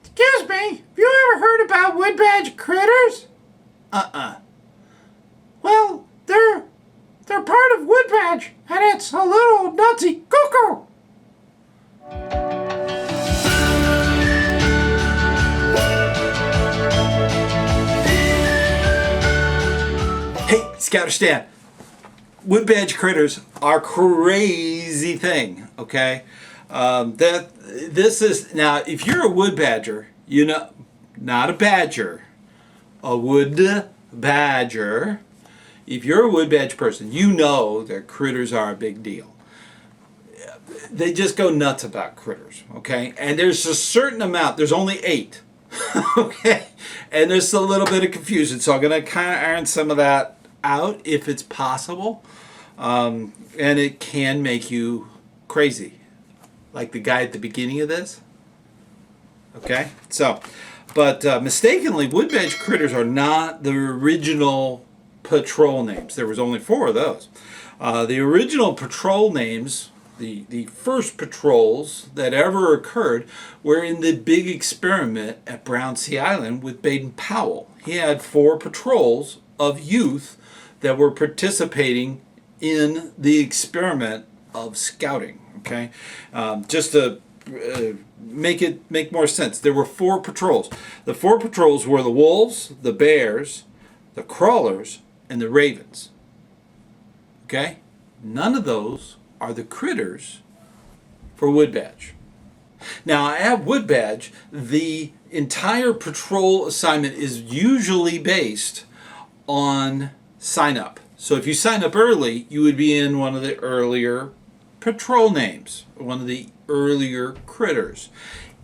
Excuse me, have you ever heard about wood badger critters? Well, they're part of wood badge, and it's a little nutsy cuckoo. Hey, ScouterStan, wood badge critters are crazy thing, okay? This is, now, if you're a wood badger, you know, not a badger, a wood badger. If you're a wood badge person, you know that critters are a big deal. They just go nuts about critters, okay? And there's a certain amount, there's only 8, okay? And there's a little bit of confusion, so I'm going to kind of iron some of that out if it's possible. And it can make you crazy, like the guy at the beginning of this. Okay, so, but mistakenly, wood badge critters are not the original patrol names. There was only 4 of those. The original patrol names, the first patrols that ever occurred, were in the big experiment at Brownsea Island with Baden-Powell. He had 4 patrols of youth that were participating in the experiment of scouting. Okay, just to make more sense, there were 4 patrols. The 4 patrols were the wolves, the bears, the crawlers, and the ravens. Okay, none of those are the critters for wood badge. Now at wood badge, the entire patrol assignment is usually based on sign up. So if you sign up early, you would be in one of the earlier patrol names, one of the earlier critters.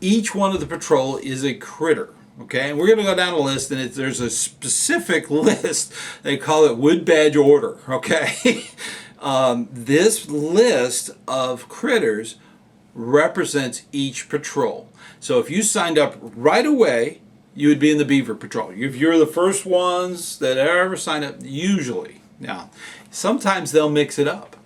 Each one of the patrol is a critter, okay? And we're going to go down a list, and there's a specific list. They call it wood badge order, okay? This list of critters represents each patrol. So if you signed up right away, you would be in the beaver patrol. If you're the first ones that ever sign up, usually. Now, sometimes they'll mix it up.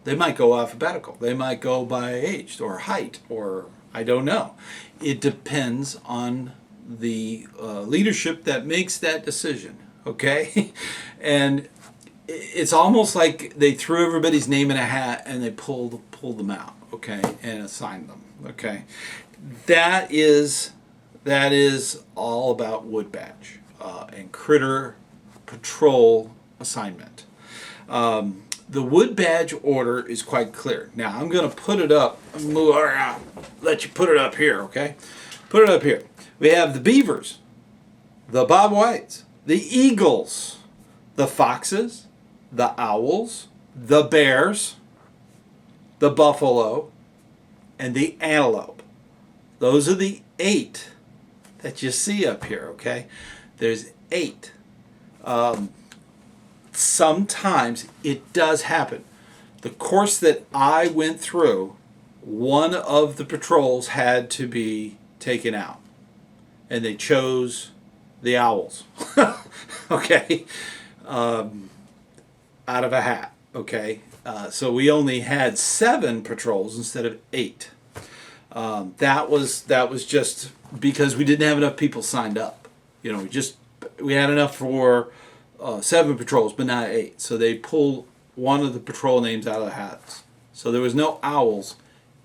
They might go alphabetical. They might go by age or height, or I don't know. It depends on the leadership that makes that decision, okay? And it's almost like they threw everybody's name in a hat and they pulled them out, okay, and assigned them, okay? That is all about wood badge and critter patrol assignment. The wood badge order is quite clear. Now I'm going to put it up. Let you put it up here, okay? Put it up here. We have the beavers, the bobwhites, the eagles, the foxes, the owls, the bears, the buffalo, and the antelope. Those are the 8 that you see up here, okay? There's 8. Sometimes it does happen. The course that I went through, one of the patrols had to be taken out, and they chose the owls. Okay, out of a hat. Okay, so we only had 7 patrols instead of 8. That was just because we didn't have enough people signed up. You know, we had enough for 7 patrols, but not 8. So they pulled one of the patrol names out of the hats. So there was no owls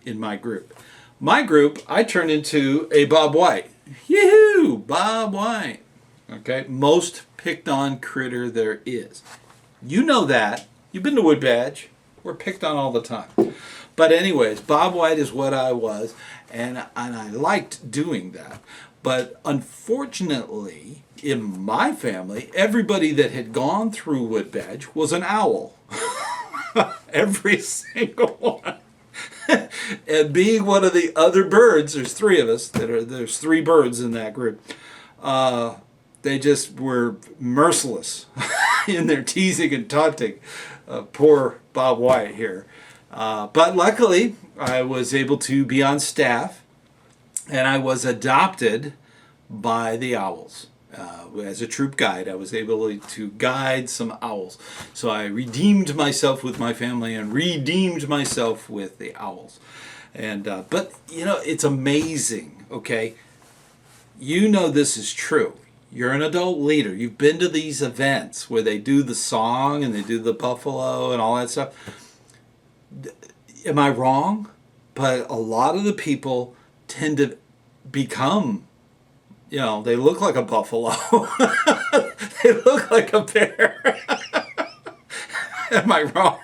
in my group. My group, I turned into a Bob White. Yee-hoo! Bob White. Okay, most picked on critter there is. You know that. You've been to wood badge. We're picked on all the time. But anyways, Bob White is what I was, and I liked doing that. But unfortunately, in my family, everybody that had gone through wood badge was an owl. Every single one. And being one of the other birds, there's 3 of us, there's 3 birds in that group, they just were merciless in their teasing and taunting. Poor Bob White here. But luckily, I was able to be on staff, and I was adopted by the owls. As a troop guide, I was able to guide some owls. So I redeemed myself with my family and redeemed myself with the owls. And but you know, it's amazing, okay? you know this is true. You're an adult leader. You've been to these events where they do the song and they do the buffalo and all that stuff. Am I wrong? But a lot of the people tend to become, they look like a buffalo. They look like a bear. Am I wrong?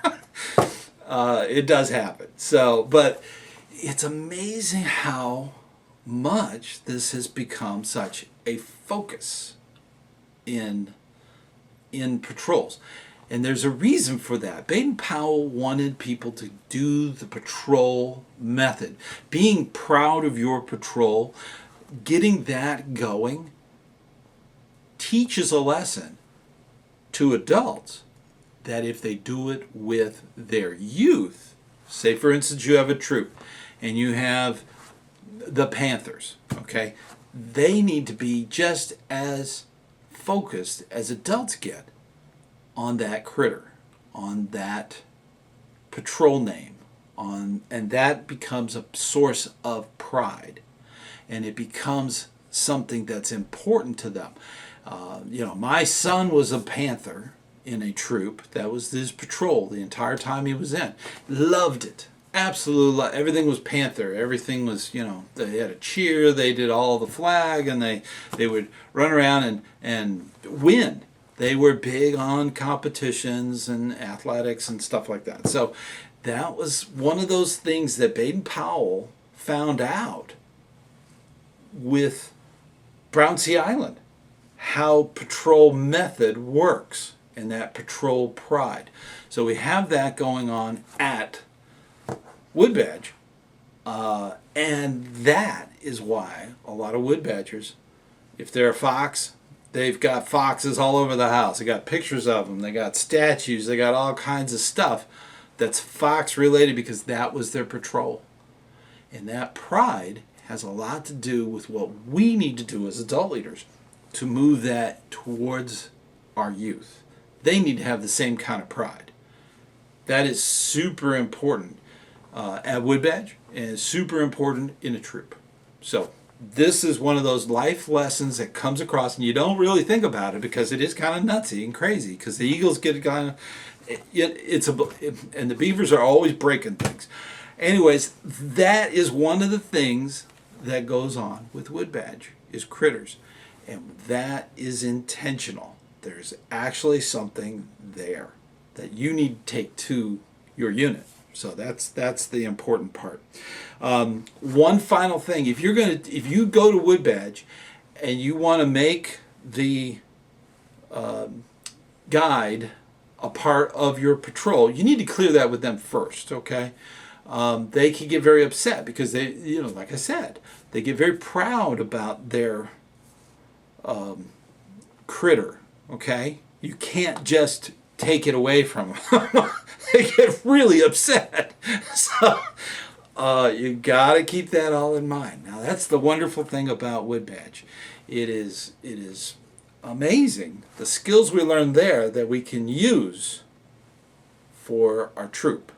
It does happen. So, but it's amazing how much this has become such a focus in patrols. And there's a reason for that. Baden-Powell wanted people to do the patrol method. Being proud of your patrol, getting that going, teaches a lesson to adults that if they do it with their youth, say for instance you have a troop and you have the Panthers, okay, they need to be just as focused as adults get on that critter, on that patrol name, and that becomes a source of pride, and it becomes something that's important to them. My son was a Panther in a troop. That was his patrol the entire time he was in. Loved it. Absolutely. Everything was Panther. Everything was, they had a cheer. They did all the flag, and they would run around and win. They were big on competitions and athletics and stuff like that. So that was one of those things that Baden-Powell found out with Brownsea Island, how patrol method works and that patrol pride. So we have that going on at Woodbadge, and that is why a lot of Woodbadgers, if they're a fox, they've got foxes all over the house. They got pictures of them. They got statues. They got all kinds of stuff that's fox related because that was their patrol. And that pride has a lot to do with what we need to do as adult leaders to move that towards our youth. They need to have the same kind of pride. That is super important at Woodbadge and super important in a troop. So this is one of those life lessons that comes across, and you don't really think about it because it is kind of nutsy and crazy. Because the eagles get kind of, and the beavers are always breaking things. Anyways, that is one of the things that goes on with Woodbadge is critters, and that is intentional. There's actually something there that you need to take to your unit. So that's the important part. One final thing: if you go to Woodbadge and you want to make the guide a part of your patrol, you need to clear that with them first. Okay? They can get very upset because they, like I said, they get very proud about their critter. Okay? You can't just take it away from them. They get really upset. So you got to keep that all in mind. Now that's the wonderful thing about Woodbadge. It is amazing the skills we learn there that we can use for our troop.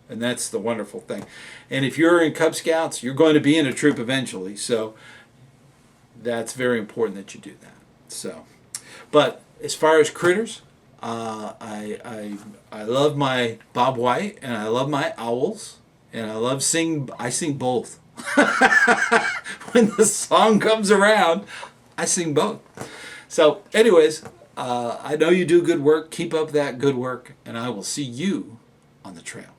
And that's the wonderful thing. And if you're in Cub Scouts, you're going to be in a troop eventually. So that's very important that you do that. So, but as far as critters, I love my Bob White and I love my owls and I sing both. When the song comes around, I sing both. So anyways, I know you do good work. Keep up that good work, and I will see you on the trail.